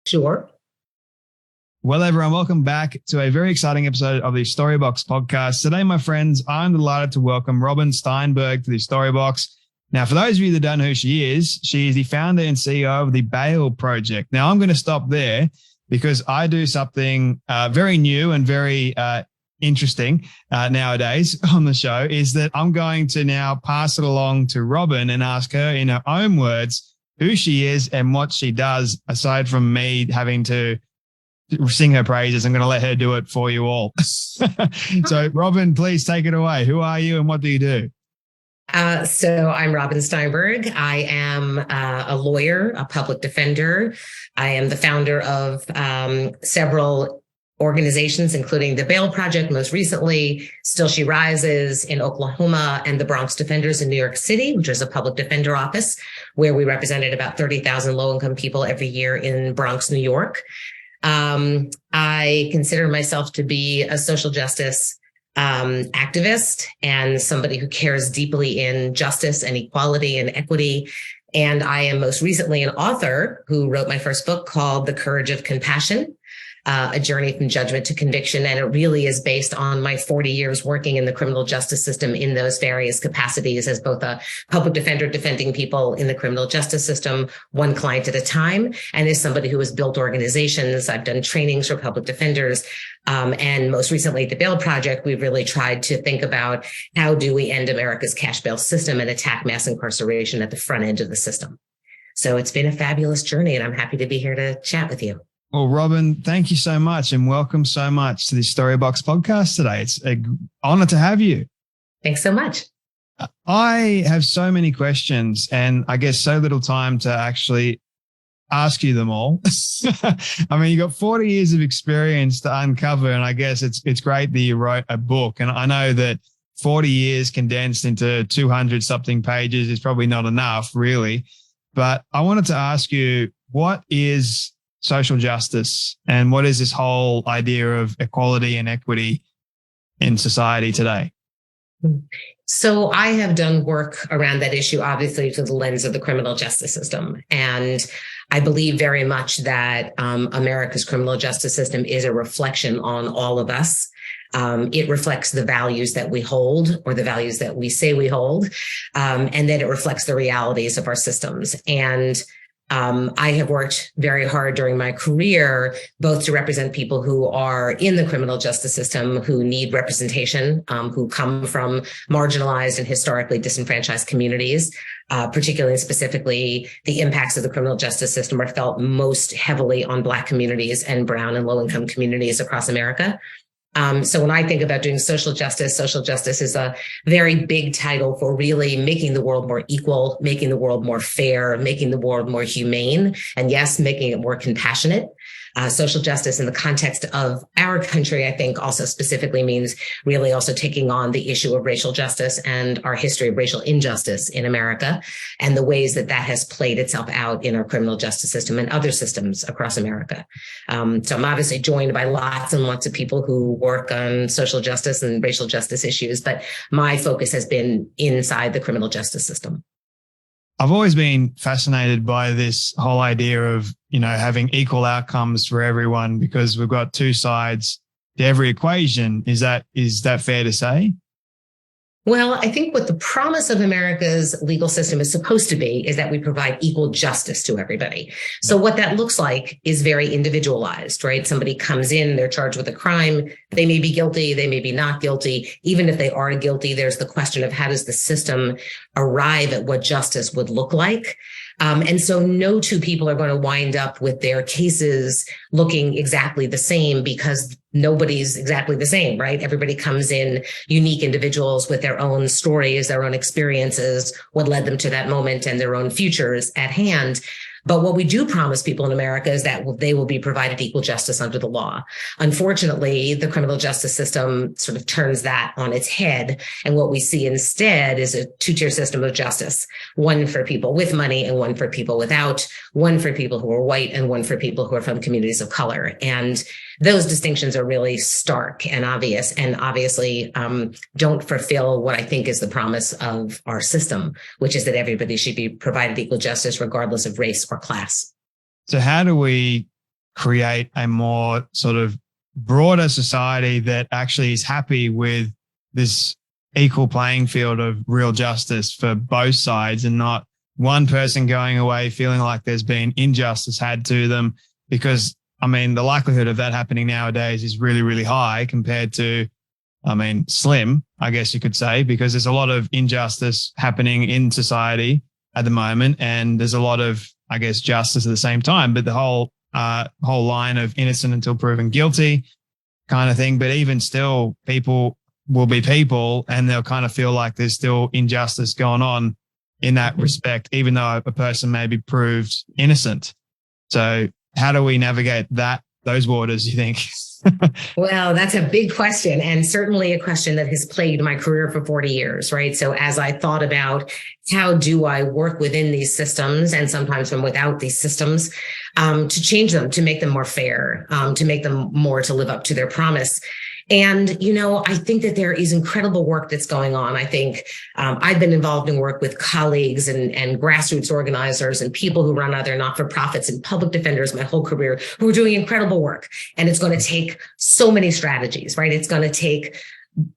Sure. Well, everyone, welcome back to a very exciting episode of the Storybox podcast. Today, my friends, I'm delighted to welcome Robin Steinberg to the Storybox. Now, for those of you that don't know who she is the founder and CEO of the Bail Project. Now, I'm going to stop there because I do something very new and very interesting nowadays on the show, is that I'm going to now pass it along to Robin and ask her in her own words who she is and what she does, aside from me having to sing her praises. I'm going to let her do it for you all. So, Robin, please take it away. Who are you and what do you do? So I'm Robin Steinberg. I am a lawyer, a public defender. I am the founder of several organizations, including the Bail Project, most recently, Still She Rises in Oklahoma, and the Bronx Defenders in New York City, which is a public defender office where we represented about 30,000 low-income people every year in Bronx, New York. I consider myself to be a social justice activist and somebody who cares deeply in justice and equality and equity. And I am most recently an author who wrote my first book called The Courage of Compassion, a journey from judgment to conviction. And it really is based on my 40 years working in the criminal justice system in those various capacities as both a public defender defending people in the criminal justice system, one client at a time, and as somebody who has built organizations. I've done trainings for public defenders. And most recently at the Bail Project, we've really tried to think about how do we end America's cash bail system and attack mass incarceration at the front end of the system. So it's been a fabulous journey, and I'm happy to be here to chat with you. Well, Robin, thank you so much and welcome so much to the Storybox podcast today. It's an honor to have you. Thanks so much. I have so many questions and I guess so little time to actually ask you them all. I mean, you got 40 years of experience to uncover, and I guess it's great that you wrote a book. And I know that 40 years condensed into 200 something pages is probably not enough, really. But I wanted to ask you, what is social justice and what is this whole idea of equality and equity in society today? So I have done work around that issue, obviously, through the lens of the criminal justice system. And I believe very much that America's criminal justice system is a reflection on all of us. It reflects the values that we hold, or the values that we say we hold, and that it reflects the realities of our systems. And I have worked very hard during my career, both to represent people who are in the criminal justice system, who need representation, who come from marginalized and historically disenfranchised communities, particularly and specifically the impacts of the criminal justice system are felt most heavily on Black communities and brown and low-income communities across America. So when I think about doing social justice is a very big title for really making the world more equal, making the world more fair, making the world more humane, and yes, making it more compassionate. Social justice in the context of our country, I think, also specifically means really also taking on the issue of racial justice and our history of racial injustice in America and the ways that that has played itself out in our criminal justice system and other systems across America. So I'm obviously joined by lots and lots of people who work on social justice and racial justice issues, but my focus has been inside the criminal justice system. I've always been fascinated by this whole idea of, having equal outcomes for everyone, because we've got two sides to every equation. Is that fair to say? Well, I think what the promise of America's legal system is supposed to be is that we provide equal justice to everybody. So what that looks like is very individualized, right? Somebody comes in, they're charged with a crime. They may be guilty, they may be not guilty. Even if they are guilty, there's the question of how does the system arrive at what justice would look like? And so no two people are going to wind up with their cases looking exactly the same, because nobody's exactly the same, right? Everybody comes in unique individuals with their own stories, their own experiences, what led them to that moment, and their own futures at hand. But what we do promise people in America is that they will be provided equal justice under the law. Unfortunately, the criminal justice system sort of turns that on its head. And what we see instead is a two-tier system of justice, one for people with money and one for people without, one for people who are white and one for people who are from communities of color. And those distinctions are really stark and obvious, and obviously don't fulfill what I think is the promise of our system, which is that everybody should be provided equal justice regardless of race or class. So how do we create a more sort of broader society that actually is happy with this equal playing field of real justice for both sides, and not one person going away feeling like there's been injustice had to them. Because, I mean, the likelihood of that happening nowadays is really, really high compared to, I mean, slim, I guess you could say, because there's a lot of injustice happening in society at the moment. And there's a lot of, I guess, justice at the same time. But the whole line of innocent until proven guilty kind of thing. But even still, people will be people, and they'll kind of feel like there's still injustice going on in that respect, even though a person may be proved innocent. So how do we navigate those waters, you think? Well, that's a big question, and certainly a question that has plagued my career for 40 years, right? So as I thought about how do I work within these systems, and sometimes from without these systems, to change them, to make them more fair, to make them more to live up to their promise. And, I think that there is incredible work that's going on. I think I've been involved in work with colleagues and grassroots organizers and people who run other not-for-profits and public defenders my whole career who are doing incredible work. And it's going to take so many strategies, right? It's going to take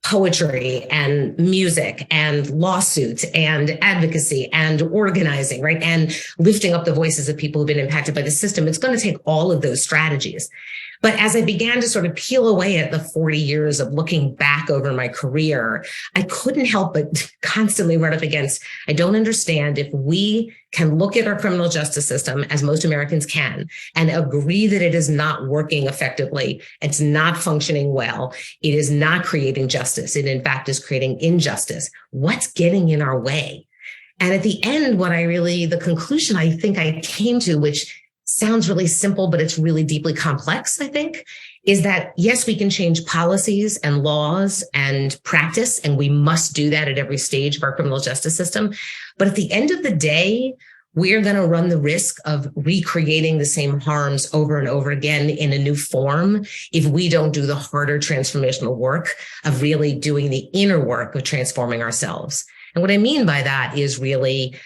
poetry and music and lawsuits and advocacy and organizing, right? And lifting up the voices of people who've been impacted by the system. It's going to take all of those strategies. But as I began to sort of peel away at the 40 years of looking back over my career, I couldn't help but constantly run up against, I don't understand if we can look at our criminal justice system, as most Americans can, and agree that it is not working effectively, it's not functioning well, it is not creating justice, it in fact is creating injustice. What's getting in our way? And at the end, the conclusion I think I came to, which sounds really simple, but it's really deeply complex, I think, is that, yes, we can change policies and laws and practice, and we must do that at every stage of our criminal justice system. But at the end of the day, we're going to run the risk of recreating the same harms over and over again in a new form if we don't do the harder transformational work of really doing the inner work of transforming ourselves. And what I mean by that is really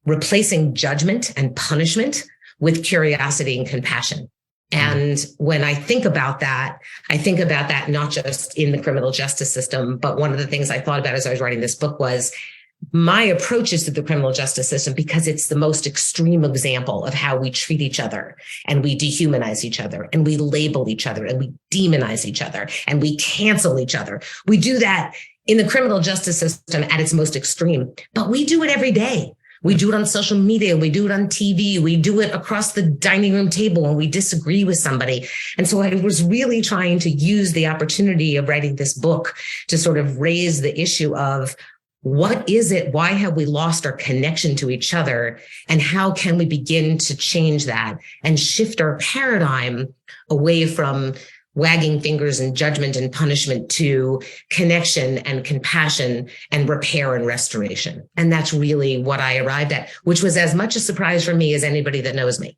replacing judgment and punishment with curiosity and compassion. And when I think about that not just in the criminal justice system, but one of the things I thought about as I was writing this book was my approaches to the criminal justice system, because it's the most extreme example of how we treat each other, and we dehumanize each other, and we label each other, and we demonize each other, and we cancel each other. We do that in the criminal justice system at its most extreme, but we do it every day. We do it on social media. We do it on TV. We do it across the dining room table when we disagree with somebody. And so I was really trying to use the opportunity of writing this book to sort of raise the issue of what is it? Why have we lost our connection to each other? And how can we begin to change that and shift our paradigm away from wagging fingers and judgment and punishment to connection and compassion and repair and restoration? And that's really what I arrived at, which was as much a surprise for me as anybody that knows me.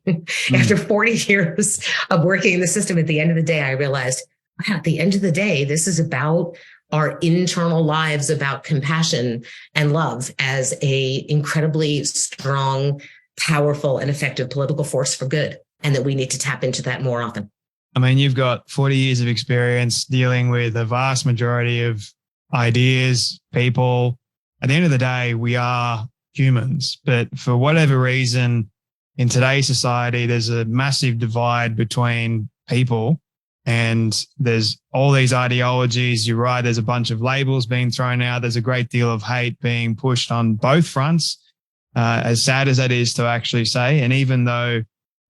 After 40 years of working in the system, at the end of the day, I realized, wow, at the end of the day, this is about our internal lives, about compassion and love as a incredibly strong, powerful, and effective political force for good, and that we need to tap into that more often. I mean, you've got 40 years of experience dealing with a vast majority of ideas, people. At the end of the day, we are humans, but for whatever reason, in today's society, there's a massive divide between people, and there's all these ideologies. You're right. There's a bunch of labels being thrown out. There's a great deal of hate being pushed on both fronts, as sad as that is to actually say. And even though,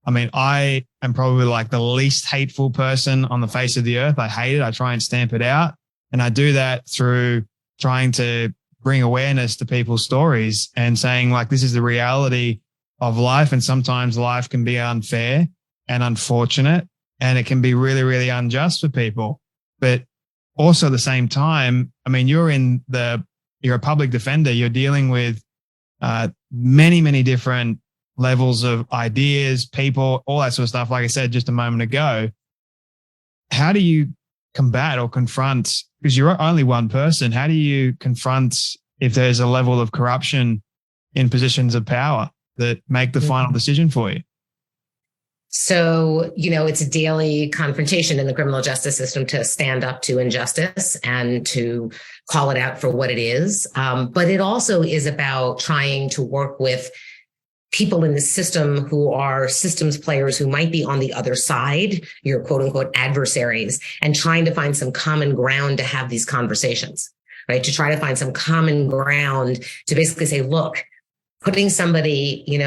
I mean, I am probably like the least hateful person on the face of the earth. I hate it. I try and stamp it out. And I do that through trying to bring awareness to people's stories and saying, like, this is the reality of life. And sometimes life can be unfair and unfortunate, and it can be really, really unjust for people. But also at the same time, I mean, you're a public defender. You're dealing with many, many different levels of ideas, people, all that sort of stuff. Like I said just a moment ago, how do you combat or confront, because you're only one person, how do you confront if there's a level of corruption in positions of power that make the final decision for you? So, it's a daily confrontation in the criminal justice system to stand up to injustice and to call it out for what it is. But it also is about trying to work with people in the system who are systems players who might be on the other side, your quote unquote adversaries, and trying to find some common ground to have these conversations, right? To try to find some common ground to basically say, look, putting somebody, in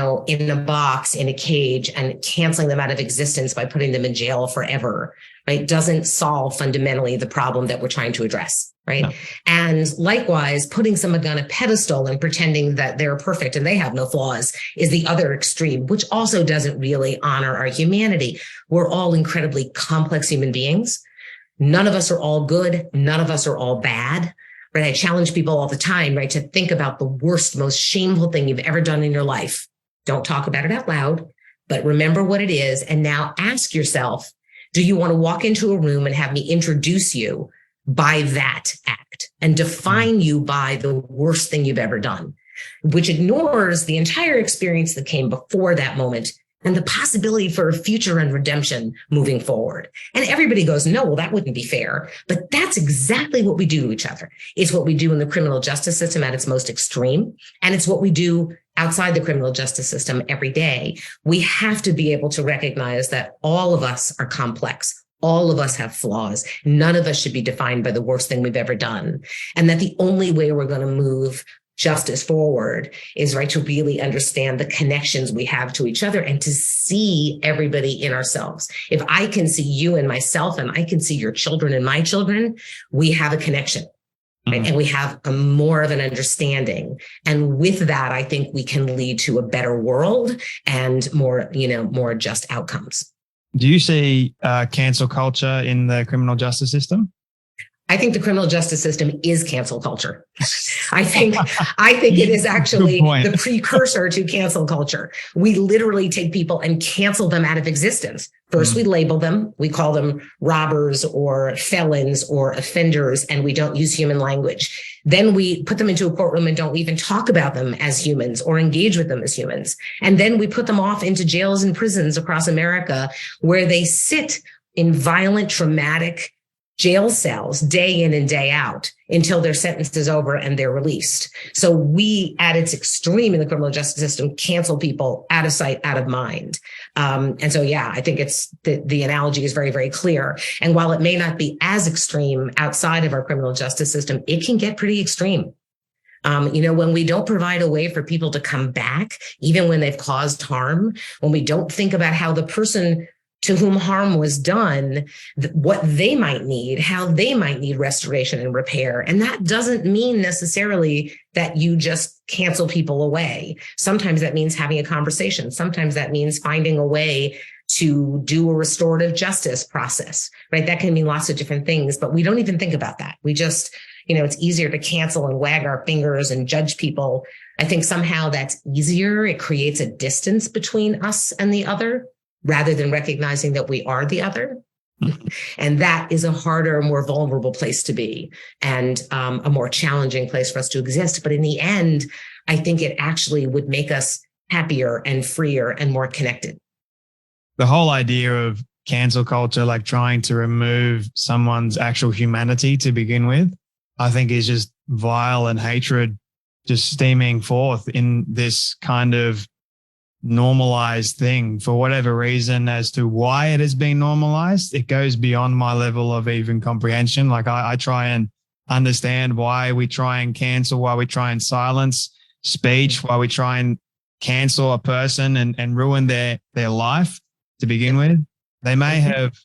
a box, in a cage, and canceling them out of existence by putting them in jail forever, right, doesn't solve fundamentally the problem that we're trying to address, right? No. And likewise, putting someone on a pedestal and pretending that they're perfect and they have no flaws is the other extreme, which also doesn't really honor our humanity. We're all incredibly complex human beings. None of us are all good. None of us are all bad. Right? I challenge people all the time, right, to think about the worst, most shameful thing you've ever done in your life. Don't talk about it out loud, but remember what it is. And now ask yourself, do you want to walk into a room and have me introduce you by that act and define you by the worst thing you've ever done, which ignores the entire experience that came before that moment and the possibility for a future and redemption moving forward. And everybody goes, no, well, that wouldn't be fair. But that's exactly what we do to each other. It's what we do in the criminal justice system at its most extreme. And it's what we do outside the criminal justice system every day. We have to be able to recognize that all of us are complex. All of us have flaws. None of us should be defined by the worst thing we've ever done. And that the only way we're going to move justice forward is, right, to really understand the connections we have to each other and to see everybody in ourselves. If I can see you and myself and I can see your children and my children, we have a connection, right? Mm-hmm. And we have a more of an understanding. And with that, I think we can lead to a better world and more just outcomes. Do you see cancel culture in the criminal justice system? I think the criminal justice system is cancel culture. I think it is actually the precursor to cancel culture. We literally take people and cancel them out of existence. First, we label them. We call them robbers or felons or offenders, and we don't use human language. Then we put them into a courtroom and don't even talk about them as humans or engage with them as humans. And then we put them off into jails and prisons across America where they sit in violent, traumatic jail cells day in and day out until their sentence is over and they're released. So we, at its extreme in the criminal justice system, cancel people out of sight, out of mind. And so, yeah, I think it's the analogy is very, very clear. And while it may not be as extreme outside of our criminal justice system, it can get pretty extreme. When we don't provide a way for people to come back, even when they've caused harm, when we don't think about how the person to whom harm was done, what they might need, how they might need restoration and repair. And that doesn't mean necessarily that you just cancel people away. Sometimes that means having a conversation. Sometimes that means finding a way to do a restorative justice process, right? That can mean lots of different things, but we don't even think about that. We just, it's easier to cancel and wag our fingers and judge people. I think somehow that's easier. It creates a distance between us and the other, rather than recognizing that we are the other. And that is a harder, more vulnerable place to be and a more challenging place for us to exist. But in the end, I think it actually would make us happier and freer and more connected. The whole idea of cancel culture, like trying to remove someone's actual humanity to begin with, I think is just vile and hatred just steaming forth in this kind of normalized thing for whatever reason. As to why it has been normalized, it goes beyond my level of even comprehension. Like I try and understand why we try and cancel, why we try and silence speech, why we try and cancel a person and ruin their life to begin with. They may have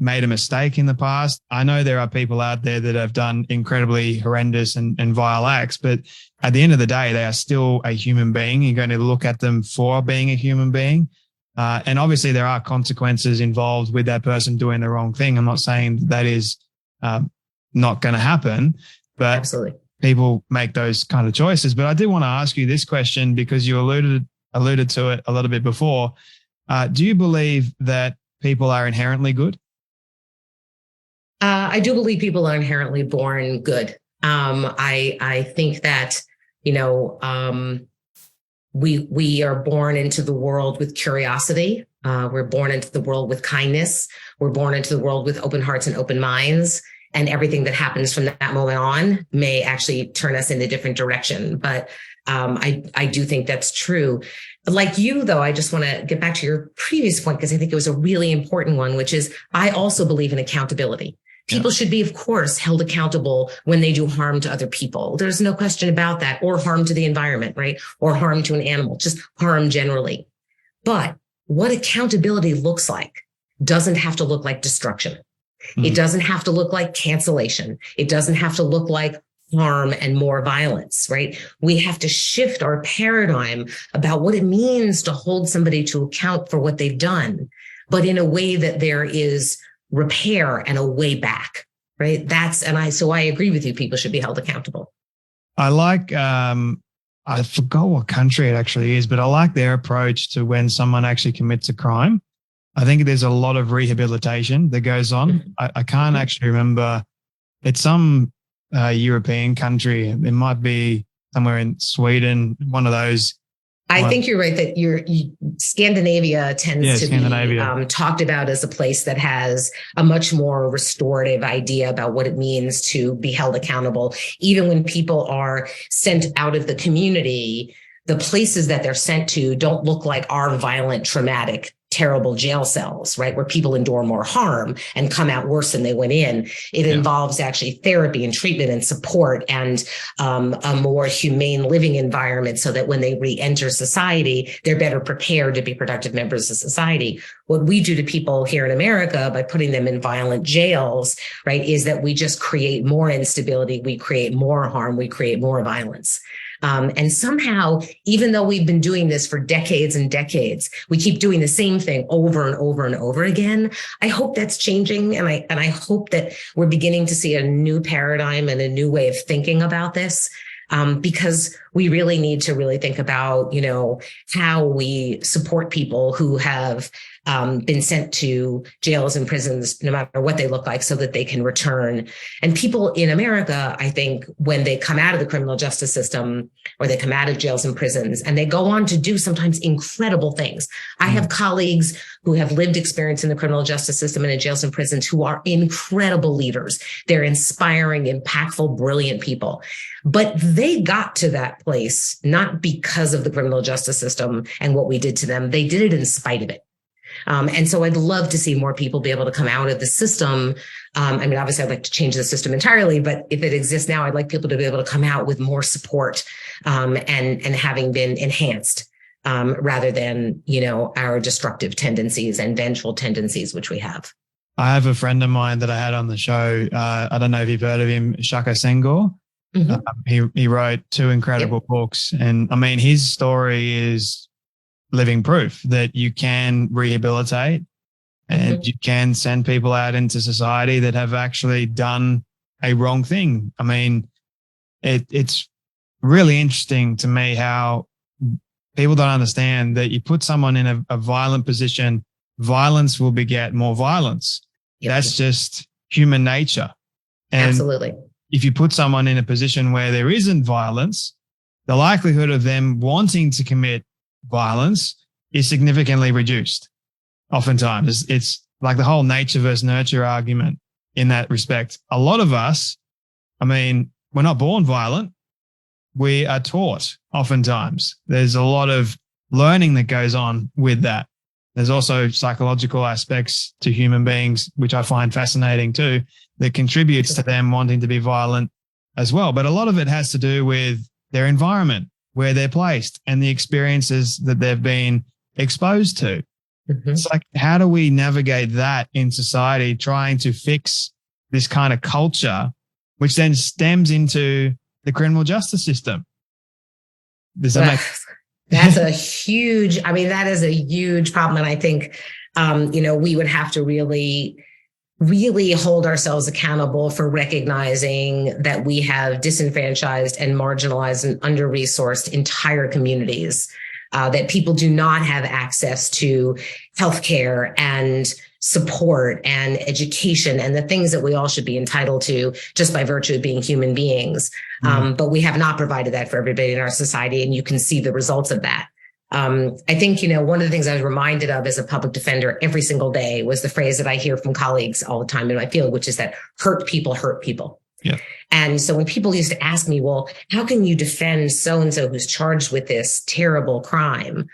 made a mistake in the past. I know there are people out there that have done incredibly horrendous and vile acts, but at the end of the day, they are still a human being. You're going to look at them for being a human being. And obviously there are consequences involved with that person doing the wrong thing. I'm not saying that is not going to happen, but absolutely, people make those kind of choices. But I do want to ask you this question because you alluded to it a little bit before. Do you believe that people are inherently good? I do believe people are inherently born good. I think that, we are born into the world with curiosity. We're born into the world with kindness. We're born into the world with open hearts and open minds. And everything that happens from that moment on may actually turn us in a different direction. But I do think that's true. Like you, though, I just want to get back to your previous point, because I think it was a really important one, which is I also believe in accountability. People should be, of course, held accountable when they do harm to other people. There's no question about that, or harm to the environment, right? Or harm to an animal, just harm generally. But what accountability looks like doesn't have to look like destruction. It doesn't have to look like cancellation. It doesn't have to look like harm and more violence, right? We have to shift our paradigm about what it means to hold somebody to account for what they've done, but in a way that there is repair and a way back, right? So I agree with you. People should be held accountable. I like, I forgot what country it actually is, but I like their approach to when someone actually commits a crime. I think there's a lot of rehabilitation that goes on. I can't actually remember. It's some European country. It might be somewhere in Sweden, one of those. I think you're right that Scandinavia tends to be talked about as a place that has a much more restorative idea about what it means to be held accountable. Even when people are sent out of the community, the places that they're sent to don't look like our violent, traumatic, terrible jail cells, right? Where people endure more harm and come out worse than they went in. It involves actually therapy and treatment and support and a more humane living environment so that when they re-enter society, they're better prepared to be productive members of society. What we do to people here in America by putting them in violent jails, right, is that we just create more instability. We create more harm. We create more violence. And somehow, even though we've been doing this for decades and decades, we keep doing the same thing over and over and over again. I hope that's changing. And I hope that we're beginning to see a new paradigm and a new way of thinking about this. Because we really need to really think about, how we support people who have been sent to jails and prisons, no matter what they look like, so that they can return. And people in America, I think, when they come out of the criminal justice system or they come out of jails and prisons, and they go on to do sometimes incredible things. I have colleagues who have lived experience in the criminal justice system and in jails and prisons who are incredible leaders. They're inspiring, impactful, brilliant people. But they got to that place not because of the criminal justice system and what we did to them. They did it in spite of it. And so I'd love to see more people be able to come out of the system. Obviously, I'd like to change the system entirely, but if it exists now, I'd like people to be able to come out with more support and having been enhanced rather than, our destructive tendencies and vengeful tendencies, which we have. I have a friend of mine that I had on the show. I don't know if you've heard of him, Shaka Senghor. He wrote 2 incredible books. And his story is living proof that you can rehabilitate and you can send people out into society that have actually done a wrong thing. It's really interesting to me how people don't understand that you put someone in a violent position, violence will beget more violence. That's just human nature. And absolutely. If you put someone in a position where there isn't violence, the likelihood of them wanting to commit violence is significantly reduced. Oftentimes, it's like the whole nature versus nurture argument in that respect. A lot of us, we're not born violent. We are taught oftentimes. There's a lot of learning that goes on with that. There's also psychological aspects to human beings, which I find fascinating too, that contributes to them wanting to be violent as well. But a lot of it has to do with their environment, where they're placed, and the experiences that they've been exposed to. It's like, how do we navigate that in society, trying to fix this kind of culture, which then stems into the criminal justice system? Does that make sense? That's a huge, that is a huge problem. And I think, we would have to really hold ourselves accountable for recognizing that we have disenfranchised and marginalized and under-resourced entire communities, that people do not have access to healthcare and support and education and the things that we all should be entitled to just by virtue of being human beings. But we have not provided that for everybody in our society, and you can see the results of that. I think, one of the things I was reminded of as a public defender every single day was the phrase that I hear from colleagues all the time in my field, which is that hurt people hurt people. Yeah. And so when people used to ask me, well, how can you defend so-and-so who's charged with this terrible crime?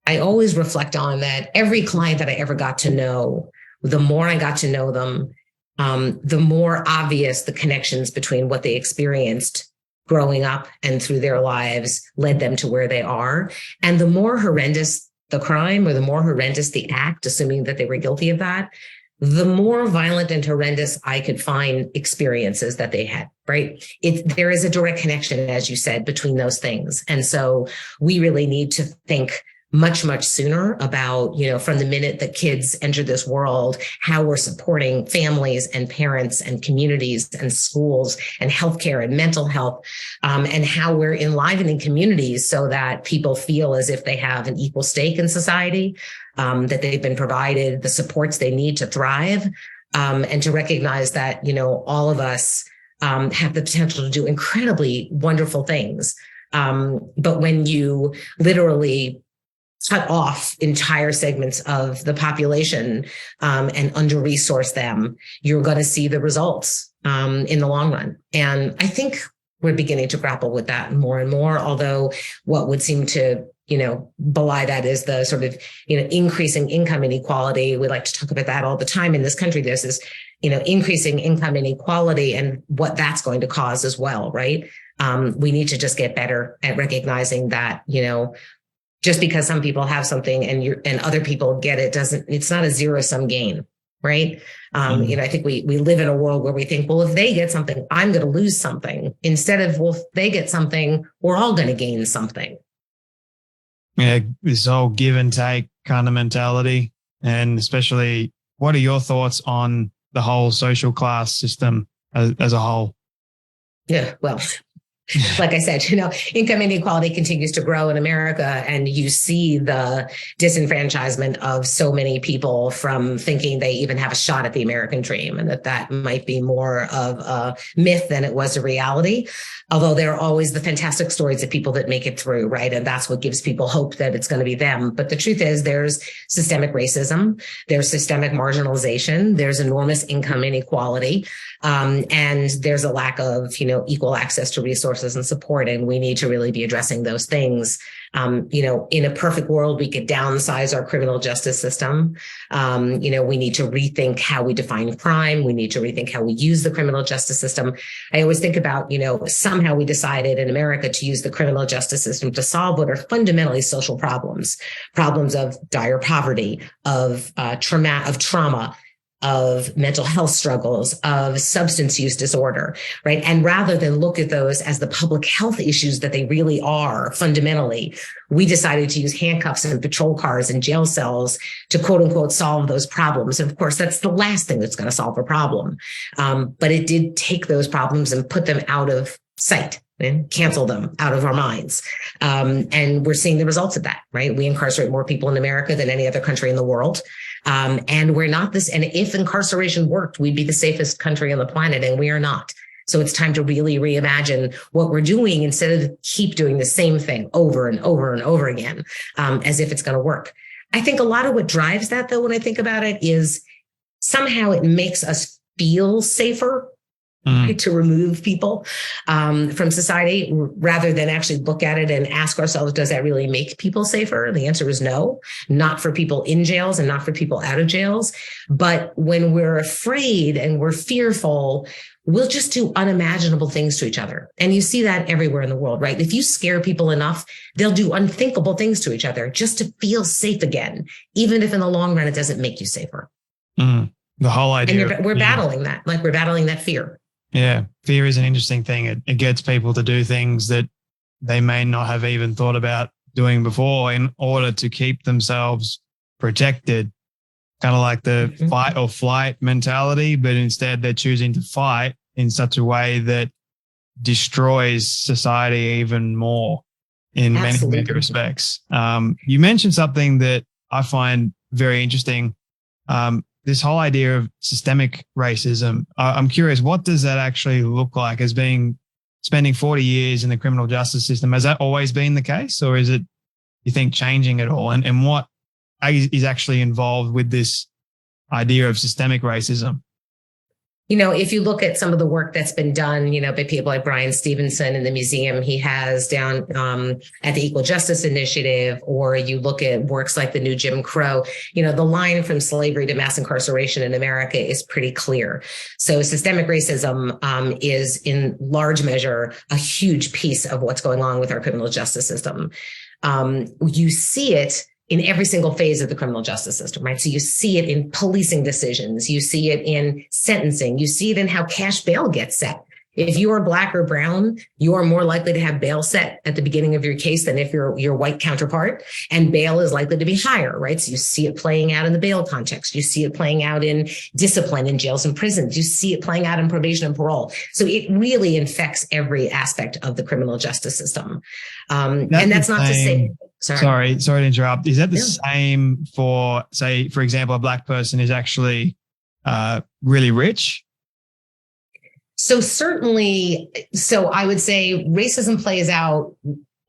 I always reflect on that every client that I ever got to know, the more I got to know them, the more obvious the connections between what they experienced growing up and through their lives led them to where they are. And the more horrendous the crime or the more horrendous the act, assuming that they were guilty of that, the more violent and horrendous I could find experiences that they had, right? There is a direct connection, as you said, between those things. And so we really need to think much, much sooner about, from the minute that kids enter this world, how we're supporting families and parents and communities and schools and healthcare and mental health, and how we're enlivening communities so that people feel as if they have an equal stake in society, that they've been provided the supports they need to thrive, and to recognize that, all of us have the potential to do incredibly wonderful things. But when you literally cut off entire segments of the population and under-resource them, you're going to see the results in the long run. And I think we're beginning to grapple with that more and more, although what would seem to belie that is the sort of, increasing income inequality. We like to talk about that all the time in this country. There's this, increasing income inequality and what that's going to cause as well, right? We need to just get better at recognizing that, just because some people have something and other people get it, it's not a zero-sum game, right? I think we live in a world where we think, well, if they get something, I'm going to lose something, instead of, well, if they get something, we're all going to gain something. Yeah, this whole give and take kind of mentality. And especially, what are your thoughts on the whole social class system as a whole? Yeah, well, like I said, income inequality continues to grow in America, and you see the disenfranchisement of so many people from thinking they even have a shot at the American dream, and that might be more of a myth than it was a reality. Although there are always the fantastic stories of people that make it through, right? And that's what gives people hope that it's going to be them. But the truth is, there's systemic racism, there's systemic marginalization, there's enormous income inequality, and there's a lack of, equal access to resources and support. And we need to really be addressing those things. In a perfect world, we could downsize our criminal justice system. We need to rethink how we define crime. We need to rethink how we use the criminal justice system. I always think about, somehow we decided in America to use the criminal justice system to solve what are fundamentally social problems of dire poverty, of trauma, of mental health struggles, of substance use disorder, right? And rather than look at those as the public health issues that they really are fundamentally, we decided to use handcuffs and patrol cars and jail cells to quote unquote solve those problems. And of course, that's the last thing that's going to solve a problem. But it did take those problems and put them out of sight and cancel them out of our minds. And we're seeing the results of that, right? We incarcerate more people in America than any other country in the world. And we're not this. And if incarceration worked, we'd be the safest country on the planet, and we are not. So it's time to really reimagine what we're doing instead of keep doing the same thing over and over and over again, as if it's going to work. I think a lot of what drives that, though, when I think about it, is somehow it makes us feel safer. Right, to remove people from society, rather than actually look at it and ask ourselves, does that really make people safer? The answer is no, not for people in jails and not for people out of jails. But when we're afraid and we're fearful, we'll just do unimaginable things to each other. And you see that everywhere in the world, right? If you scare people enough, they'll do unthinkable things to each other just to feel safe again, even if in the long run it doesn't make you safer. The whole idea. And we're battling that, like we're battling that fear. Yeah, fear is an interesting thing. It gets people to do things that they may not have even thought about doing before in order to keep themselves protected, kind of like the fight or flight mentality, but instead they're choosing to fight in such a way that destroys society even more in many respects. You mentioned something that I find very interesting. this whole idea of systemic racism, I'm curious, what does that actually look like as spending 40 years in the criminal justice system? Has that always been the case, or is it, you think, changing at all? And what is actually involved with this idea of systemic racism? If you look at some of the work that's been done, by people like Brian Stevenson in the museum he has down at the Equal Justice Initiative, or you look at works like the New Jim Crow, the line from slavery to mass incarceration in America is pretty clear. So systemic racism is in large measure a huge piece of what's going on with our criminal justice system. You see it in every single phase of the criminal justice system, right? So you see it in policing decisions. You see it in sentencing. You see it in how cash bail gets set. If you are Black or brown, you are more likely to have bail set at the beginning of your case than if you're your white counterpart, and bail is likely to be higher, right? So you see it playing out in the bail context. You see it playing out in discipline in jails and prisons. You see it playing out in probation and parole. So it really infects every aspect of the criminal justice system. And that's not to say, sorry to interrupt. Is that the same for, say, for example, a Black person is actually really rich? So certainly, I would say racism plays out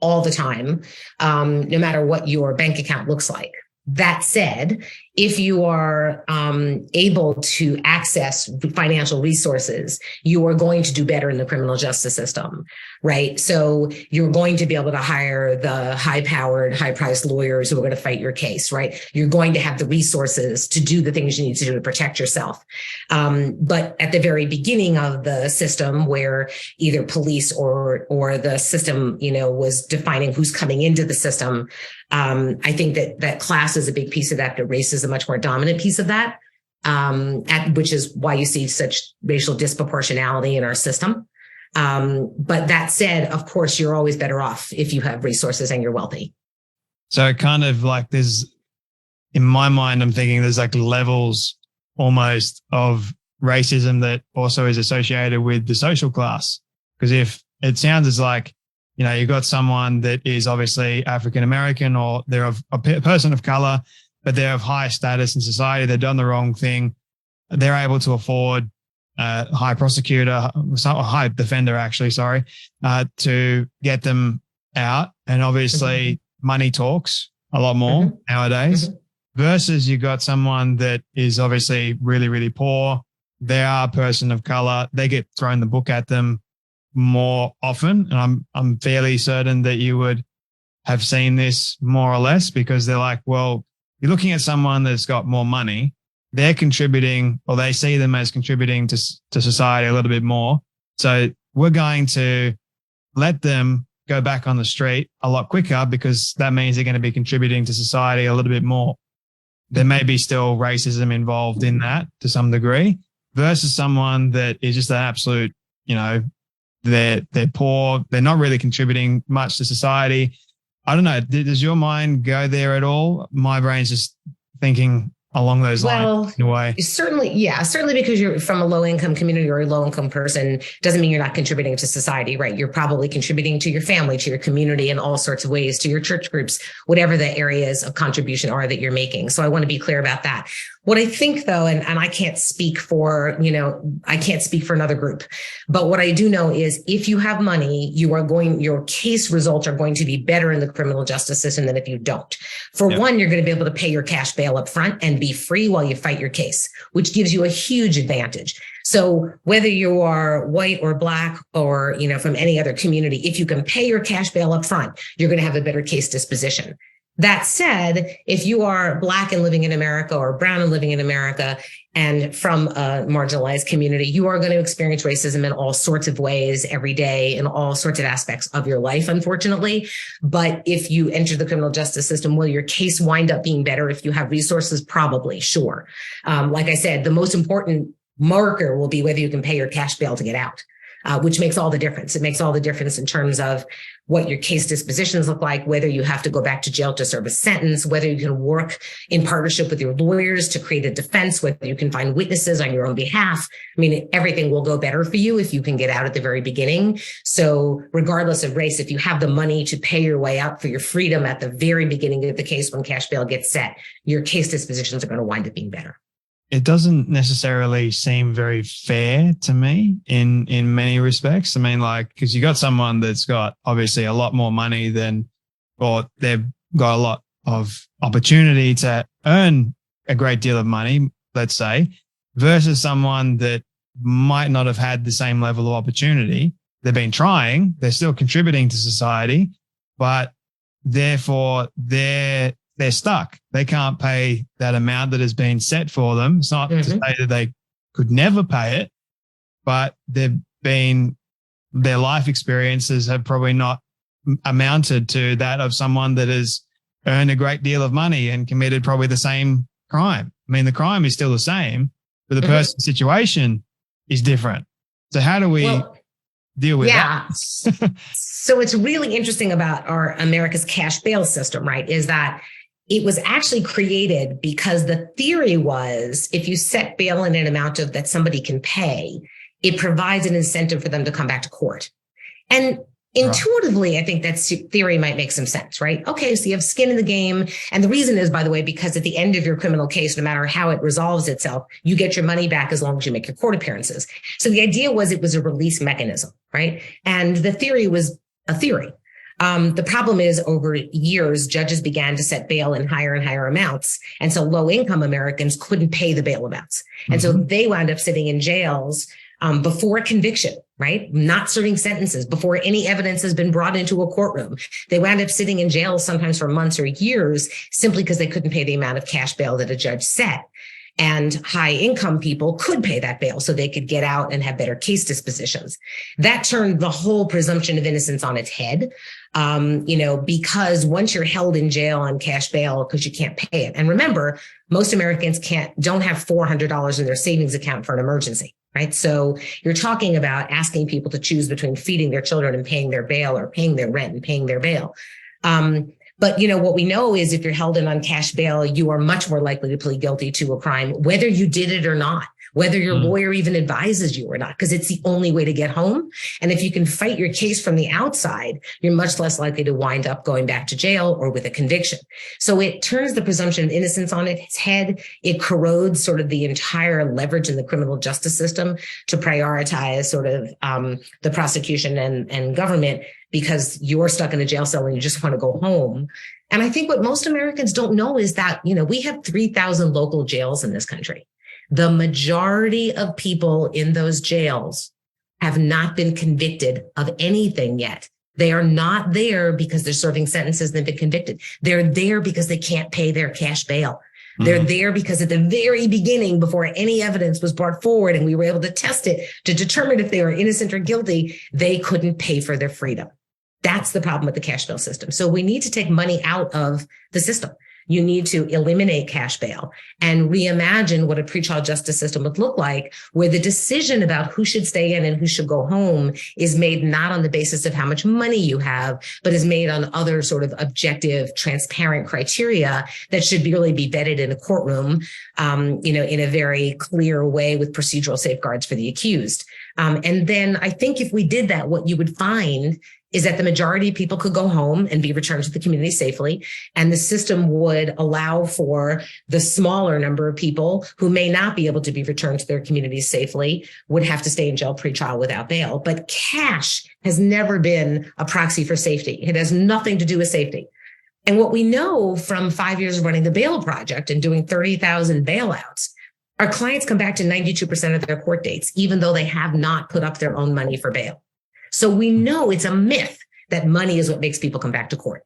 all the time, no matter what your bank account looks like. That said, if you are able to access financial resources, you are going to do better in the criminal justice system, right? So you're going to be able to hire the high-powered, high-priced lawyers who are going to fight your case, right? You're going to have the resources to do the things you need to do to protect yourself. But at the very beginning of the system, where either police or the system, was defining who's coming into the system, I think that class is a big piece of that, but race is a much more dominant piece of that, which is why you see such racial disproportionality in our system. But that said, of course, you're always better off if you have resources and you're wealthy. So kind of like in my mind, I'm thinking there's like levels almost of racism that also is associated with the social class. Because if it sounds as like, you've got someone that is obviously African-American, or they're a person of color, but they're of high status in society. They've done the wrong thing. They're able to afford a high prosecutor, a high defender, actually, to get them out. And obviously money talks a lot more nowadays, versus you got someone that is obviously really, really poor. They are a person of color. They get thrown the book at them more often. And I'm fairly certain that you would have seen this more or less, because they're like, well, you're looking at someone that's got more money. They're contributing, or they see them as contributing to society a little bit more. So we're going to let them go back on the street a lot quicker, because that means they're going to be contributing to society a little bit more. There may be still racism involved in that to some degree, versus someone that is just an absolute, they're poor. They're not really contributing much to society. I don't know. Does your mind go there at all? My brain's just thinking along those lines in a way. Certainly because you're from a low-income community or a low-income person doesn't mean you're not contributing to society, right? You're probably contributing to your family, to your community in all sorts of ways, to your church groups, whatever the areas of contribution are that you're making. So I want to be clear about that. What I think, though, and I can't speak for, another group, but what I do know is if you have money, your case results are going to be better in the criminal justice system than if you don't. For one, you're going to be able to pay your cash bail up front and be free while you fight your case, which gives you a huge advantage. So whether you are white or Black or, from any other community, if you can pay your cash bail up front, you're going to have a better case disposition. That said, if you are Black and living in America, or brown and living in America, and from a marginalized community, you are going to experience racism in all sorts of ways every day, in all sorts of aspects of your life, unfortunately. But if you enter the criminal justice system, will your case wind up being better if you have resources? Probably, sure. Like I said, the most important marker will be whether you can pay your cash bail to get out. Which makes all the difference. It makes all the difference in terms of what your case dispositions look like, whether you have to go back to jail to serve a sentence, whether you can work in partnership with your lawyers to create a defense, whether you can find witnesses on your own behalf. I mean, everything will go better for you if you can get out at the very beginning. So regardless of race, if you have the money to pay your way out for your freedom at the very beginning of the case when cash bail gets set, your case dispositions are going to wind up being better. it doesn't necessarily seem very fair to me in many respects. I mean, like, because you got someone that's got obviously a lot more money than, or they've got a lot of opportunity to earn a great deal of money, let's say, versus someone that might not have had the same level of opportunity. They've been trying, they're still contributing to society, but therefore they're stuck. They can't pay that amount that has been set for them. It's not to say that they could never pay it, but their life experiences have probably not amounted to that of someone that has earned a great deal of money and committed probably the same crime. I mean, the crime is still the same, but the person's situation is different. So how do we deal with that? So it's really interesting about our America's cash bail system, right? Is that it was actually created because the theory was if you set bail in an amount of that somebody can pay, it provides an incentive for them to come back to court. And intuitively, I think that theory might make some sense, right? Okay, so you have skin in the game. And the reason is, by the way, because at the end of your criminal case, no matter how it resolves itself, you get your money back as long as you make your court appearances. So the idea was it was a release mechanism, right? And the theory was a theory. The problem is over years, judges began to set bail in higher and higher amounts. And so low income Americans couldn't pay the bail amounts. And so they wound up sitting in jails before conviction, right? Not serving sentences before any evidence has been brought into a courtroom. They wound up sitting in jail sometimes for months or years simply because they couldn't pay the amount of cash bail that a judge set. And high income people could pay that bail so they could get out and have better case dispositions. That turned the whole presumption of innocence on its head. Because once you're held in jail on cash bail because you can't pay it. And remember, most Americans don't have $400 in their savings account for an emergency, right? So you're talking about asking people to choose between feeding their children and paying their bail or paying their rent and paying their bail. But what we know is if you're held in on cash bail, you are much more likely to plead guilty to a crime, whether you did it or not, whether your lawyer even advises you or not, because it's the only way to get home. And if you can fight your case from the outside, you're much less likely to wind up going back to jail or with a conviction. So it turns the presumption of innocence on its head. It corrodes sort of the entire leverage in the criminal justice system to prioritize sort of the prosecution and government, because you're stuck in a jail cell and you just want to go home. And I think what most Americans don't know is that, we have 3,000 local jails in this country. The majority of people in those jails have not been convicted of anything yet. They are not there because they're serving sentences and they've been convicted. They're there because they can't pay their cash bail. They're there because at the very beginning, before any evidence was brought forward and we were able to test it to determine if they were innocent or guilty, they couldn't pay for their freedom. That's the problem with the cash bail system. So we need to take money out of the system. You need to eliminate cash bail and reimagine what a pretrial justice system would look like, where the decision about who should stay in and who should go home is made not on the basis of how much money you have, but is made on other sort of objective, transparent criteria that should really be vetted in a courtroom, in a very clear way with procedural safeguards for the accused. And then I think if we did that, what you would find is that the majority of people could go home and be returned to the community safely. And the system would allow for the smaller number of people who may not be able to be returned to their communities safely would have to stay in jail pretrial without bail. But cash has never been a proxy for safety. It has nothing to do with safety. And what we know from 5 years of running the bail project and doing 30,000 bailouts, our clients come back to 92% of their court dates, even though they have not put up their own money for bail. So we know it's a myth that money is what makes people come back to court.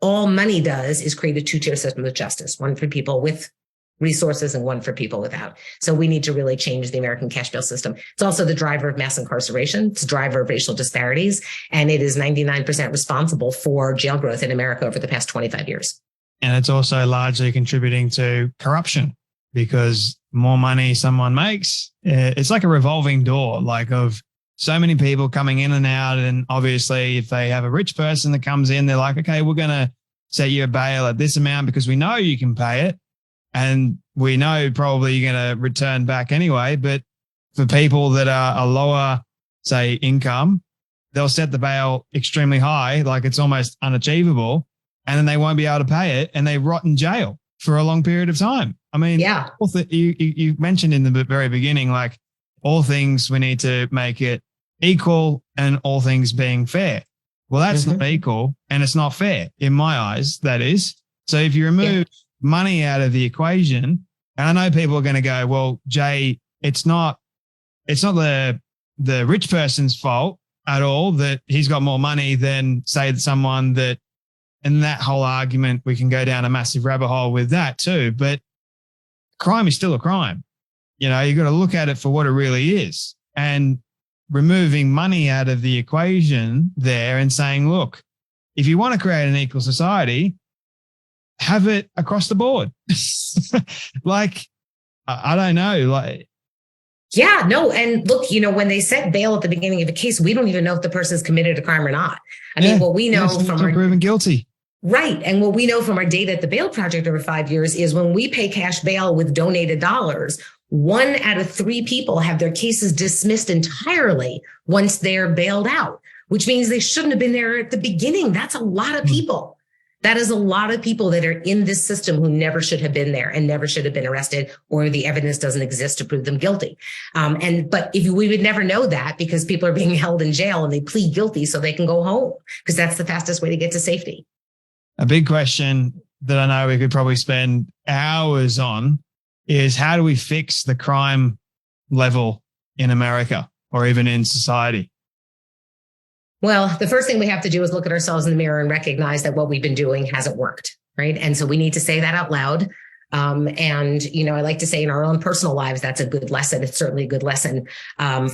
All money does is create a two-tier system of justice, one for people with resources and one for people without. So we need to really change the American cash bail system. It's also the driver of mass incarceration. It's a driver of racial disparities, and it is 99% responsible for jail growth in America over the past 25 years. And it's also largely contributing to corruption, because more money someone makes, it's like a revolving door, of so many people coming in and out. And obviously, if they have a rich person that comes in, they're like, okay, we're going to set you a bail at this amount because we know you can pay it. And we know probably you're going to return back anyway. But for people that are a lower, say, income, they'll set the bail extremely high, like it's almost unachievable. And then they won't be able to pay it and they rot in jail for a long period of time. I mean, yeah, you mentioned in the very beginning, like all things we need to make it equal and all things being fair. Well, that's not equal and it's not fair in my eyes, that is. So if you remove money out of the equation, and I know people are going to go, well, Jay, it's not the rich person's fault at all that he's got more money than, say, someone that, and that whole argument, we can go down a massive rabbit hole with that too. But crime is still a crime. You know, you got to look at it for what it really is. And removing money out of the equation there and saying, look, if you want to create an equal society, have it across the board. Like, I don't know. Like, yeah, no. And look, you know, when they set bail at the beginning of a case, we don't even know if the person's committed a crime or not. I mean, what we know from our proven guilty. Right. And what we know from our data at the Bail Project over 5 years is when we pay cash bail with donated dollars, 1 out of 3 people have their cases dismissed entirely once they're bailed out, which means they shouldn't have been there at the beginning. That's a lot of people. That is a lot of people that are in this system who never should have been there and never should have been arrested, or the evidence doesn't exist to prove them guilty. But if we would never know that because people are being held in jail and they plead guilty so they can go home, because that's the fastest way to get to safety. A big question that I know we could probably spend hours on is, how do we fix the crime level in America or even in society? Well, the first thing we have to do is look at ourselves in the mirror and recognize that what we've been doing hasn't worked, right? And so we need to say that out loud. And, you know, I like to say in our own personal lives, that's a good lesson. It's certainly a good lesson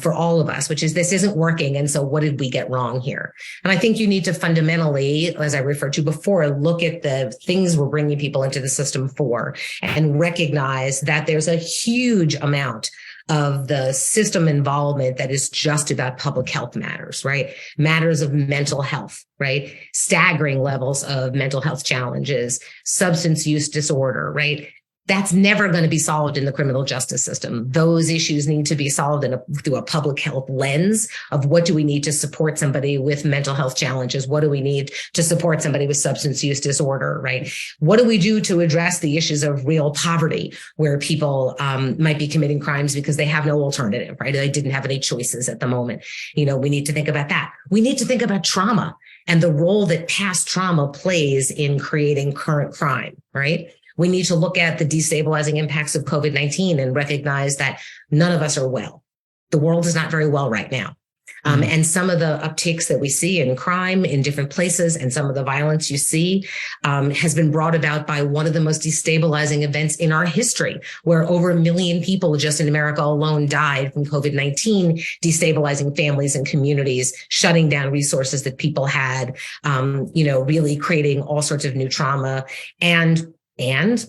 for all of us, which is this isn't working. And so what did we get wrong here? And I think you need to fundamentally, as I referred to before, look at the things we're bringing people into the system for and recognize that there's a huge amount of the system involvement that is just about public health matters, right? Matters of mental health, right? Staggering levels of mental health challenges, substance use disorder, right? That's never going to be solved in the criminal justice system. Those issues need to be solved through a public health lens of what do we need to support somebody with mental health challenges? What do we need to support somebody with substance use disorder, right? What do we do to address the issues of real poverty where people might be committing crimes because they have no alternative, right? They didn't have any choices at the moment. You know, we need to think about that. We need to think about trauma and the role that past trauma plays in creating current crime, right? We need to look at the destabilizing impacts of COVID-19 and recognize that none of us are well. The world is not very well right now. And some of the upticks that we see in crime in different places and some of the violence you see has been brought about by one of the most destabilizing events in our history, where over 1 million people just in America alone died from COVID-19, destabilizing families and communities, shutting down resources that people had, you know, really creating all sorts of new trauma. And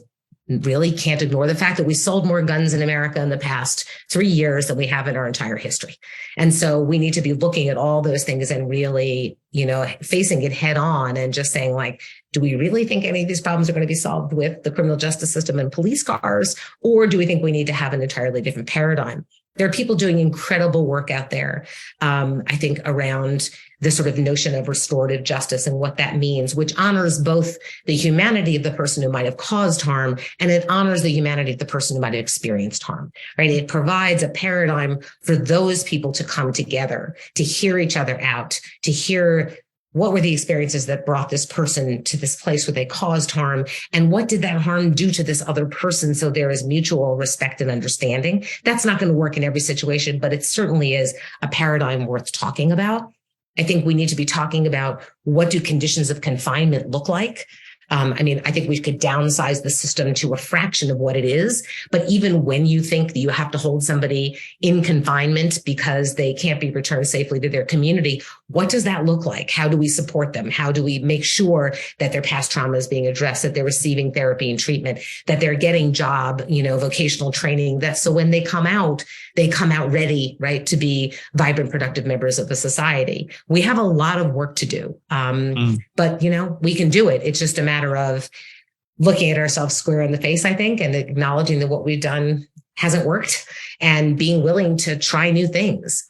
really can't ignore the fact that we sold more guns in America in the past 3 years than we have in our entire history. And so we need to be looking at all those things and really, you know, facing it head on and just saying, like, do we really think any of these problems are going to be solved with the criminal justice system and police cars? Or do we think we need to have an entirely different paradigm? There are people doing incredible work out there, I think, around this sort of notion of restorative justice and what that means, which honors both the humanity of the person who might have caused harm and it honors the humanity of the person who might have experienced harm, right? It provides a paradigm for those people to come together, to hear each other out, to hear what were the experiences that brought this person to this place where they caused harm? And what did that harm do to this other person? So there is mutual respect and understanding. That's not going to work in every situation, but it certainly is a paradigm worth talking about. I think we need to be talking about, what do conditions of confinement look like? I mean, I think we could downsize the system to a fraction of what it is. But even when you think that you have to hold somebody in confinement because they can't be returned safely to their community, what does that look like? How do we support them? How do we make sure that their past trauma is being addressed, that they're receiving therapy and treatment, that they're getting job, you know, vocational training, that so when they come out ready, right, to be vibrant, productive members of the society. We have a lot of work to do. But, you know, we can do it. It's just a matter of looking at ourselves square in the face, I think, and acknowledging that what we've done hasn't worked and being willing to try new things.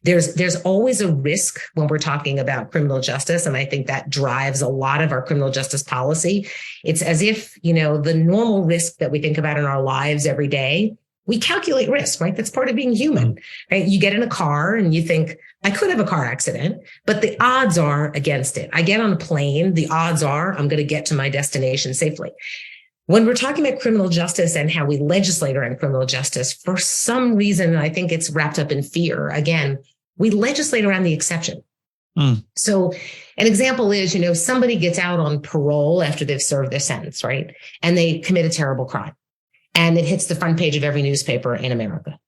There's always a risk when we're talking about criminal justice. And I think that drives a lot of our criminal justice policy. It's as if, the normal risk that we think about in our lives every day, we calculate risk, right? That's part of being human, right? You get in a car and you think, I could have a car accident, but the odds are against it. I get on a plane, the odds are I'm going to get to my destination safely. When we're talking about criminal justice and how we legislate around criminal justice, for some reason, I think it's wrapped up in fear. Again, we legislate around the exception. So an example is, somebody gets out on parole after they've served their sentence, right? And they commit a terrible crime. And it hits the front page of every newspaper in America.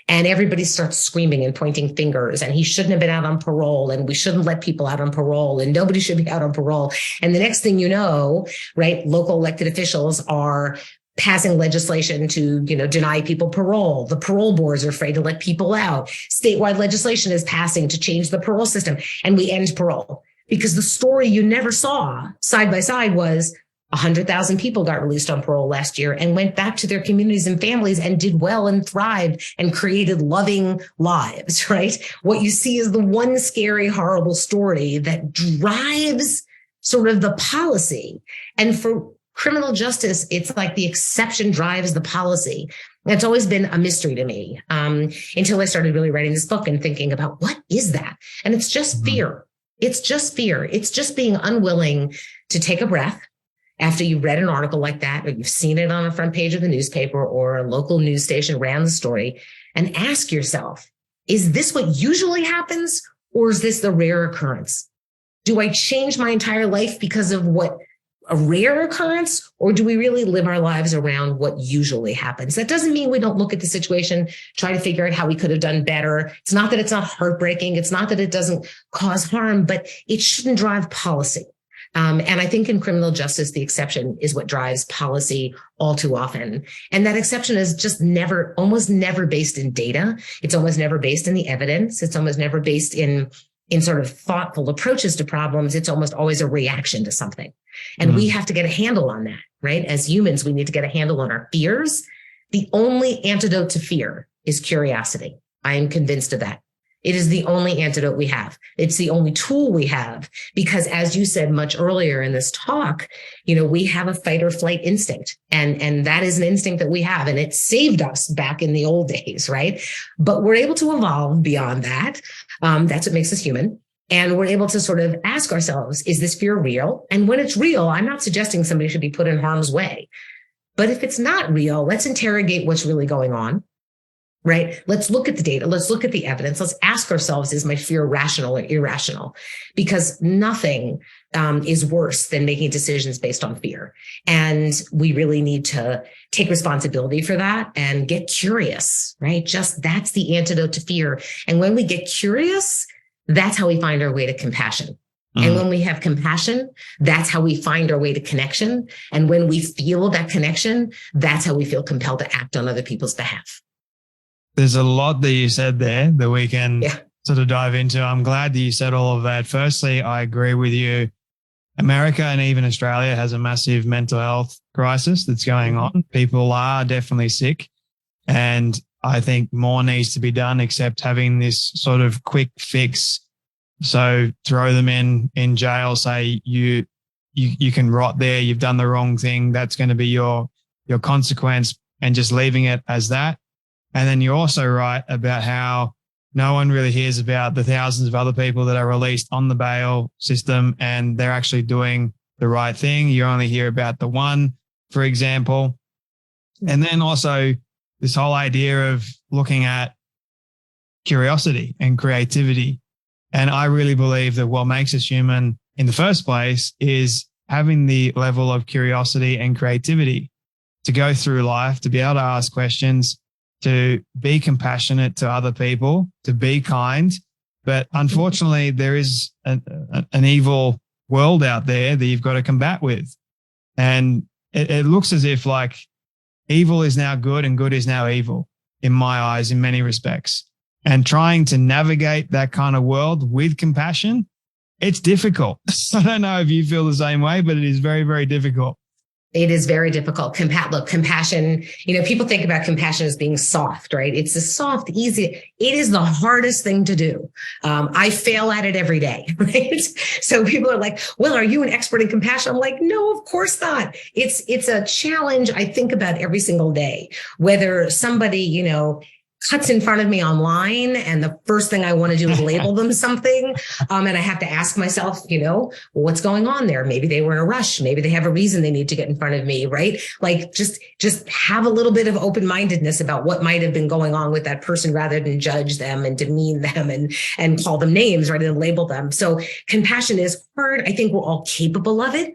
And everybody starts screaming and pointing fingers, and he shouldn't have been out on parole, and we shouldn't let people out on parole, and nobody should be out on parole. And the next thing you know, right, local elected officials are passing legislation to, deny people parole. The parole boards are afraid to let people out. Statewide legislation is passing to change the parole system, and we end parole. Because the story you never saw side by side was 100,000 people got released on parole last year and went back to their communities and families and did well and thrived and created loving lives, right? What you see is the one scary, horrible story that drives sort of the policy. And for criminal justice, it's like the exception drives the policy. It's always been a mystery to me until I started really writing this book and thinking about what is that? And it's just fear. It's just fear. It's just being unwilling to take a breath after you read an article like that, or you've seen it on the front page of the newspaper, or a local news station ran the story, and ask yourself, is this what usually happens, or is this the rare occurrence? Do I change my entire life because of what a rare occurrence, or do we really live our lives around what usually happens? That doesn't mean we don't look at the situation, try to figure out how we could have done better. It's not that it's not heartbreaking. It's not that it doesn't cause harm, but it shouldn't drive policy. And I think in criminal justice, the exception is what drives policy all too often. And that exception is just almost never based in data. It's almost never based in the evidence. It's almost never based in sort of thoughtful approaches to problems. It's almost always a reaction to something. And we have to get a handle on that, right? As humans, we need to get a handle on our fears. The only antidote to fear is curiosity. I am convinced of that. It is the only antidote we have. It's the only tool we have, because as you said much earlier in this talk, we have a fight or flight instinct, and that is an instinct that we have, and it saved us back in the old days, right? But we're able to evolve beyond that. That's what makes us human. And we're able to sort of ask ourselves, is this fear real? And when it's real, I'm not suggesting somebody should be put in harm's way. But if it's not real, let's interrogate what's really going on. Right? Let's look at the data. Let's look at the evidence. Let's ask ourselves, is my fear rational or irrational? Because nothing is worse than making decisions based on fear. And we really need to take responsibility for that and get curious, right? Just that's the antidote to fear. And when we get curious, that's how we find our way to compassion. And when we have compassion, that's how we find our way to connection. And when we feel that connection, that's how we feel compelled to act on other people's behalf. There's a lot that you said there that we can sort of dive into. I'm glad that you said all of that. Firstly, I agree with you. America and even Australia has a massive mental health crisis that's going on. People are definitely sick. And I think more needs to be done except having this sort of quick fix. So throw them in jail, say you can rot there. You've done the wrong thing. That's going to be your consequence, and just leaving it as that. And then you're also right about how no one really hears about the thousands of other people that are released on the bail system and they're actually doing the right thing. You only hear about the one, for example. And then also this whole idea of looking at curiosity and creativity. And I really believe that what makes us human in the first place is having the level of curiosity and creativity to go through life, to be able to ask questions, to be compassionate to other people, to be kind. But unfortunately, there is an evil world out there that you've got to combat with. And it looks as if like evil is now good and good is now evil in my eyes, in many respects. And trying to navigate that kind of world with compassion, it's difficult. I don't know if you feel the same way, but it is very, very difficult. It is very difficult. Look, compassion, people think about compassion as being soft, right? It's a soft, easy. It is the hardest thing to do. I fail at it every day, right? So people are like, well, are you an expert in compassion? I'm like, no, of course not. It's a challenge I think about every single day, whether somebody, cuts in front of me online and the first thing I want to do is label them something. And I have to ask myself, what's going on there? Maybe they were in a rush. Maybe they have a reason they need to get in front of me, right? Like just have a little bit of open-mindedness about what might have been going on with that person rather than judge them and demean them and call them names, right? And label them. So compassion is hard. I think we're all capable of it.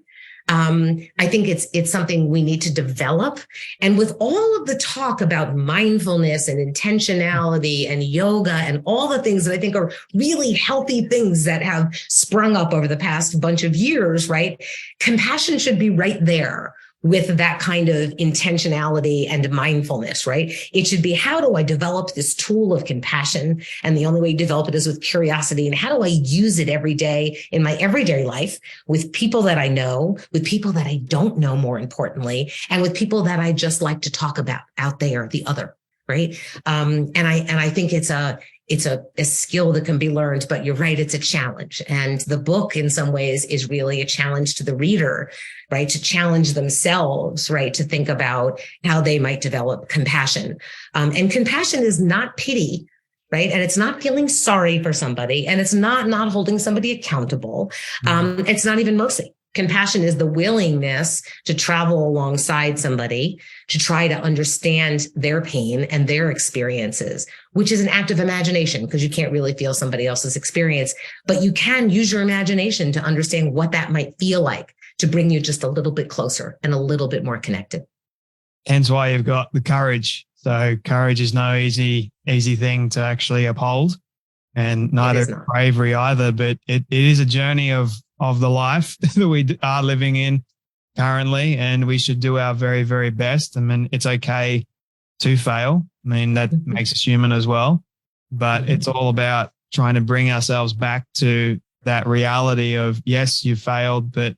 I think it's something we need to develop. And with all of the talk about mindfulness and intentionality and yoga and all the things that I think are really healthy things that have sprung up over the past bunch of years, right? Compassion should be right there with that kind of intentionality and mindfulness, right? It should be, how do I develop this tool of compassion? And the only way you develop it is with curiosity. And how do I use it every day in my everyday life with people that I know, with people that I don't know, more importantly, and with people that I just like to talk about out there, the other, right? And I think it's a skill that can be learned, but you're right, it's a challenge. And the book in some ways is really a challenge to the reader, right? To challenge themselves, right? To think about how they might develop compassion. And compassion is not pity, right? And it's not feeling sorry for somebody, and it's not holding somebody accountable. It's not even mercy. Compassion is the willingness to travel alongside somebody to try to understand their pain and their experiences, which is an act of imagination, because you can't really feel somebody else's experience, but you can use your imagination to understand what that might feel like, to bring you just a little bit closer and a little bit more connected. Hence why you've got the courage. So courage is no easy thing to actually uphold, and neither bravery either, but it is a journey of the life that we are living in currently, and we should do our very, very best. I mean, it's okay to fail. I mean, that makes us human as well, but it's all about trying to bring ourselves back to that reality of, yes, you failed, but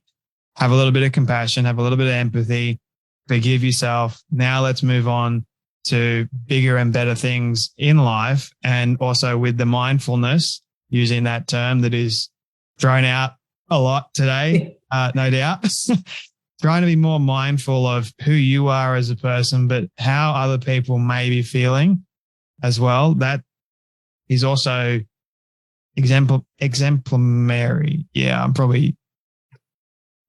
have a little bit of compassion, have a little bit of empathy, forgive yourself. Now let's move on to bigger and better things in life. And also with the mindfulness, using that term that is thrown out a lot today, no doubt. Trying to be more mindful of who you are as a person, but how other people may be feeling as well. That is also exemplary. Yeah, I'm probably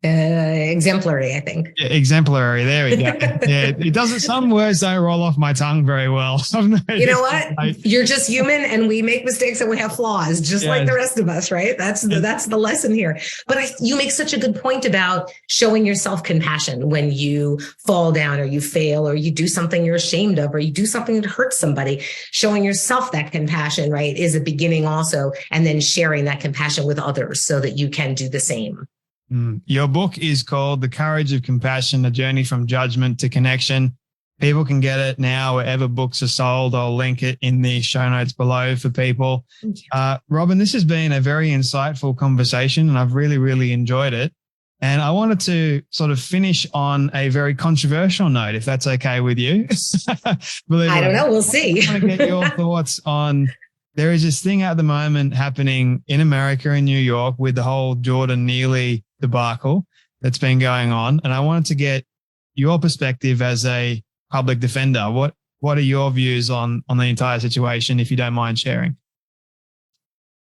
exemplary, I think. Yeah, exemplary. There we go. Yeah, it doesn't. Some words don't roll off my tongue very well. You know what? You're just human, and we make mistakes and we have flaws, just like the rest of us, right? That's the lesson here. But you make such a good point about showing yourself compassion when you fall down or you fail or you do something you're ashamed of or you do something that hurts somebody. Showing yourself that compassion, right, is a beginning also, and then sharing that compassion with others so that you can do the same. Your book is called The Courage of Compassion, A Journey from Judgment to Connection. People can get it now wherever books are sold. I'll link it in the show notes below for people. Robin, this has been a very insightful conversation, and I've really, really enjoyed it. And I wanted to sort of finish on a very controversial note, if that's okay with you. I don't know. We'll see. I want to get your thoughts on, there is this thing at the moment happening in America, in New York, with the whole Jordan Neely debacle that's been going on. And I wanted to get your perspective as a public defender. What are your views on the entire situation, if you don't mind sharing?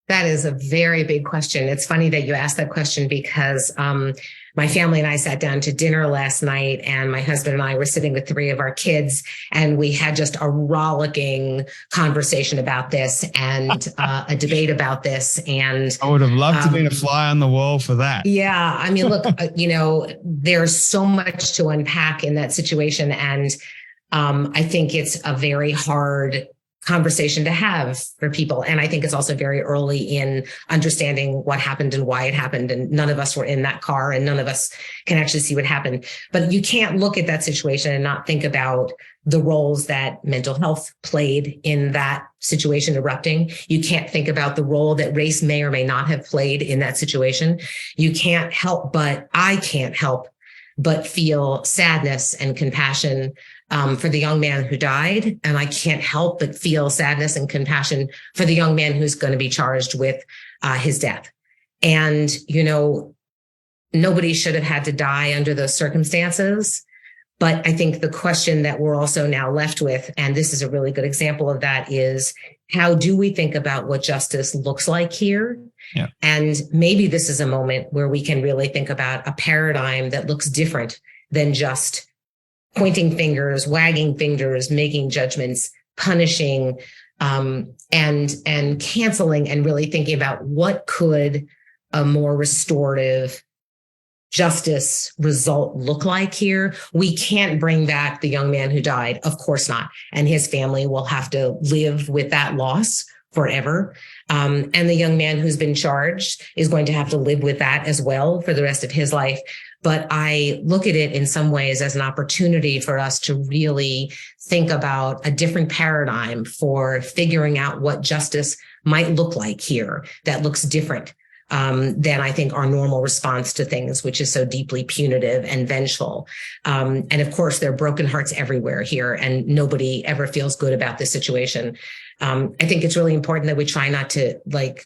That is a very big question. It's funny that you asked that question because my family and I sat down to dinner last night, and my husband and I were sitting with 3 of our kids, and we had just a rollicking conversation about this and a debate about this. And I would have loved to be a fly on the wall for that. Yeah. I mean, look, there's so much to unpack in that situation. And I think it's a very hard conversation to have for people. And I think it's also very early in understanding what happened and why it happened. And none of us were in that car, and none of us can actually see what happened. But you can't look at that situation and not think about the roles that mental health played in that situation erupting. You can't think about the role that race may or may not have played in that situation. You can't help, but I can't help but feel sadness and compassion for the young man who died. And I can't help but feel sadness and compassion for the young man who's going to be charged with his death. And, nobody should have had to die under those circumstances. But I think the question that we're also now left with, and this is a really good example of that, is how do we think about what justice looks like here? Yeah. And maybe this is a moment where we can really think about a paradigm that looks different than just pointing fingers, wagging fingers, making judgments, punishing, and canceling, and really thinking about what could a more restorative justice result look like here. We can't bring back the young man who died. Of course not. And his family will have to live with that loss forever. And the young man who's been charged is going to have to live with that as well for the rest of his life. But I look at it in some ways as an opportunity for us to really think about a different paradigm for figuring out what justice might look like here that looks different than I think our normal response to things, which is so deeply punitive and vengeful. And of course, there are broken hearts everywhere here, and nobody ever feels good about this situation. I think it's really important that we try not to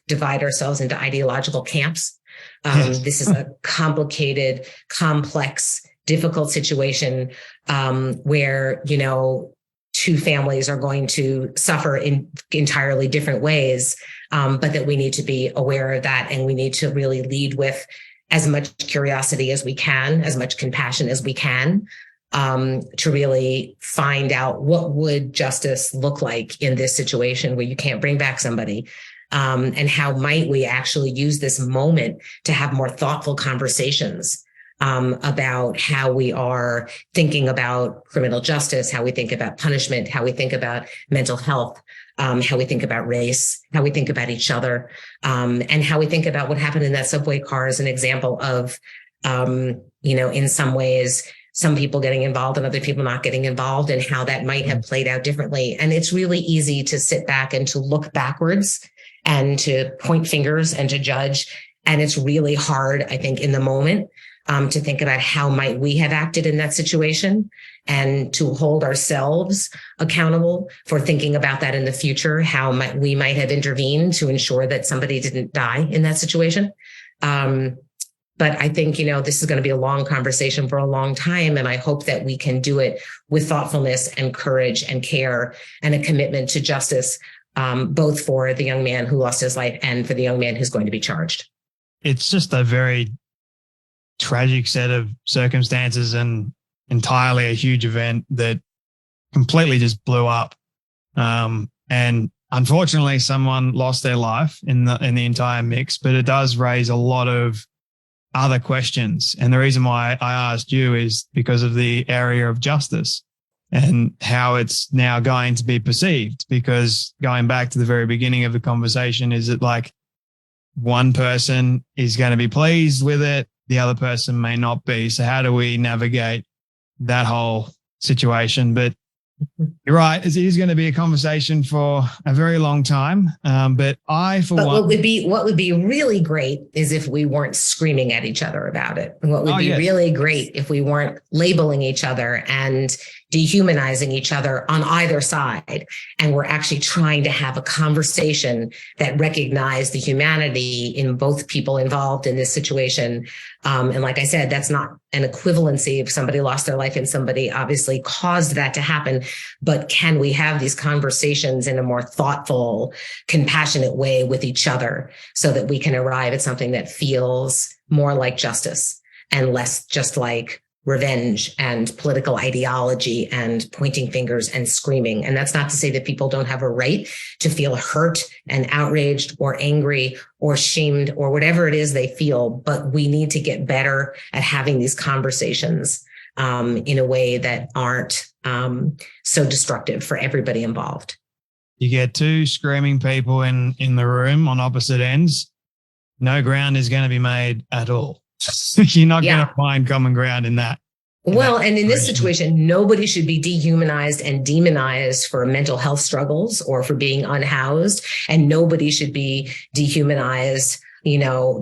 divide ourselves into ideological camps. Yes. This is a complicated, complex, difficult situation where, two families are going to suffer in entirely different ways, but that we need to be aware of that. And we need to really lead with as much curiosity as we can, as much compassion as we can, to really find out what would justice look like in this situation where you can't bring back somebody. And how might we actually use this moment to have more thoughtful conversations about how we are thinking about criminal justice, how we think about punishment, how we think about mental health, how we think about race, how we think about each other, and how we think about what happened in that subway car as an example of, in some ways, some people getting involved and other people not getting involved, and how that might have played out differently. And it's really easy to sit back and to look backwards and to point fingers and to judge. And it's really hard, I think, in the moment, to think about how might we have acted in that situation, and to hold ourselves accountable for thinking about that in the future, how we might have intervened to ensure that somebody didn't die in that situation. But I think, this is going to be a long conversation for a long time. And I hope that we can do it with thoughtfulness and courage and care and a commitment to justice, both for the young man who lost his life and for the young man who's going to be charged. It's just a very tragic set of circumstances and entirely a huge event that completely just blew up. And unfortunately, someone lost their life in the entire mix, but it does raise a lot of other questions. And the reason why I asked you is because of the area of justice and how it's now going to be perceived. Because going back to the very beginning of the conversation, is it like one person is going to be pleased with it, the other person may not be? So how do we navigate that whole situation? But you're right, it is going to be a conversation for a very long time. But what would be really great is if we weren't screaming at each other about it. And what would be really great if we weren't labeling each other and dehumanizing each other on either side. And we're actually trying to have a conversation that recognized the humanity in both people involved in this situation. And like I said, that's not an equivalency if somebody lost their life and somebody obviously caused that to happen. But can we have these conversations in a more thoughtful, compassionate way with each other so that we can arrive at something that feels more like justice and less just like revenge and political ideology and pointing fingers and screaming? And that's not to say that people don't have a right to feel hurt and outraged or angry or shamed or whatever it is they feel, but we need to get better at having these conversations in a way that aren't so destructive for everybody involved. You get two screaming people in the room on opposite ends, no ground is going to be made at all. You're not going to find common ground in that. Well, and in this situation, nobody should be dehumanized and demonized for mental health struggles or for being unhoused. And nobody should be dehumanized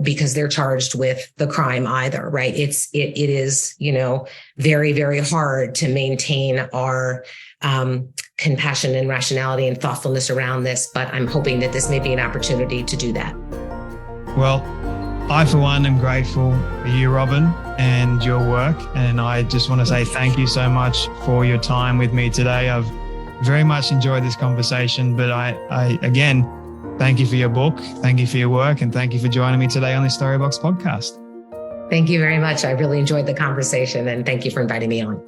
because they're charged with the crime either, right? It is, very, very hard to maintain our compassion and rationality and thoughtfulness around this. But I'm hoping that this may be an opportunity to do that. Well, I, for one, am grateful for you, Robin, and your work. And I just want to say thank you so much for your time with me today. I've very much enjoyed this conversation, but I again, thank you for your book. Thank you for your work. And thank you for joining me today on the Storybox podcast. Thank you very much. I really enjoyed the conversation, and thank you for inviting me on.